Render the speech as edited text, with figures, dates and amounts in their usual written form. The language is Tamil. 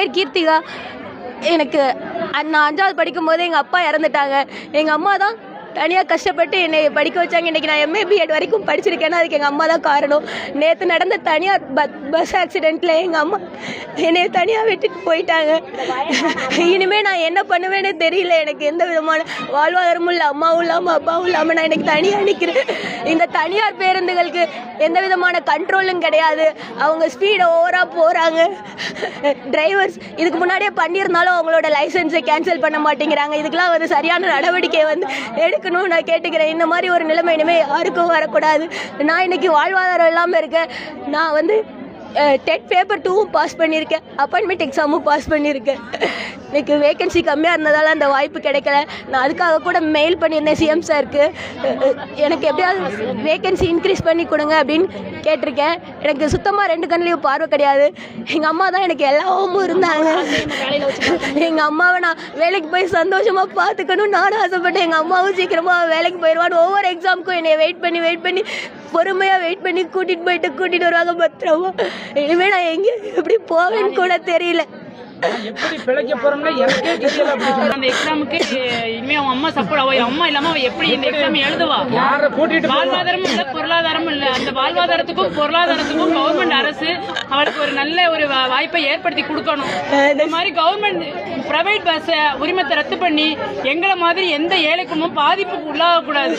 பேர் கீர்த்திகா. எனக்கு நான் 5வது படிக்கும்போது எங்கள் அப்பா இறந்துட்டாங்க. எங்கள் அம்மா தான் தனியாக கஷ்டப்பட்டு என்னை படிக்க வச்சாங்க. இன்றைக்கி நான் எம்ஏ பிஎட் வரைக்கும் படிச்சிருக்கேன்னா அதுக்கு எங்கள் அம்மா தான் காரணம். நேற்று நடந்த தனியார் பஸ் ஆக்சிடெண்ட்டில் எங்கள் அம்மா என்னை தனியாக விட்டுட்டு போயிட்டாங்க. இனிமேல் நான் என்ன பண்ணுவேன்னு தெரியல. எனக்கு எந்த விதமான வாழ்வாதாரமும் இல்லை, அம்மாவும் இல்லாமல் அப்பாவும் இல்லாமல் நான் எனக்கு தனியாக நிற்கிறேன். இந்த தனியார் பேருந்துகளுக்கு எந்த விதமான கண்ட்ரோலும் கிடையாது. அவங்க ஸ்பீடை ஓவராக போகிறாங்க. டிரைவர்ஸ் இதுக்கு முன்னாடியே பண்ணியிருந்தாலும் அவங்களோட லைசன்ஸை கேன்சல் பண்ண மாட்டேங்கிறாங்க. இதுக்கெல்லாம் வந்து சரியான நடவடிக்கை வந்து எடுக்கணும்னு நான் கேட்டுக்கிறேன். இந்த மாதிரி ஒரு நிலைமை இனிமேல் யாருக்கும் வரக்கூடாது. நான் இன்றைக்கி வாழ்வாதாரம் இல்லாமல் இருக்கேன். நான் வந்து டெட் பேப்பர் 2வும் பாஸ் பண்ணியிருக்கேன், அப்பாயின்மெண்ட் எக்ஸாமும் பாஸ் பண்ணியிருக்கேன். எனக்கு வேகன்சி கம்மியாக இருந்ததால் அந்த வாய்ப்பு கிடைக்கல. நான் அதுக்காக கூட மெயில் பண்ணியிருந்தேன் சிஎம் சாருக்கு. எனக்கு எப்படியாவது வேகன்சி இன்க்ரீஸ் பண்ணி கொடுங்க அப்படின்னு கேட்டிருக்கேன். எனக்கு சுத்தமாக 2 கண்ணிலையும் பார்வை கிடையாது. எங்கள் அம்மா தான் எனக்கு எல்லாமும் இருந்தாங்க. எங்கள் அம்மாவை நான் வேலைக்கு போய் சந்தோஷமாக பார்த்துக்கணும்னு நானும் ஆசைப்பட்டேன். எங்கள் அம்மாவும் சீக்கிரமாக வேலைக்கு போயிடுவான்னு ஒவ்வொரு எக்ஸாமுக்கும் என்னை வெயிட் பண்ணி பொறுமையாக வெயிட் பண்ணி கூட்டிகிட்டு வருவாங்க பத்திரமா. இனிமேல் நான் எங்கே எப்படி போவேன்னு கூட தெரியல. எப்படி பிழைக்க போறோம்னா எனக்கே தெரியல. அந்த எக்ஸாமுக்கு இனிமே அவன் அம்மா சப்போர்ட், அவ அம்மா இல்லாம அவ எப்படி இந்த எக்ஸாம் எழுதுவா? வாழ்வாதாரமும் இல்ல, பொருளாதாரமும் இல்ல. அந்த வாழ்வாதாரத்துக்கும் பொருளாதாரத்துக்கும் கவர்மெண்ட் அரசு அவளுக்கு ஒரு நல்ல ஒரு வாய்ப்பை ஏற்படுத்தி கொடுக்கணும். இந்த மாதிரி கவர்மெண்ட் பிரைவேட் பஸ் உரிமத்தை ரத்து பண்ணி எங்களை மாதிரி எந்த ஏழைக்குமும் பாதிப்புக்கு உள்ளாக கூடாது.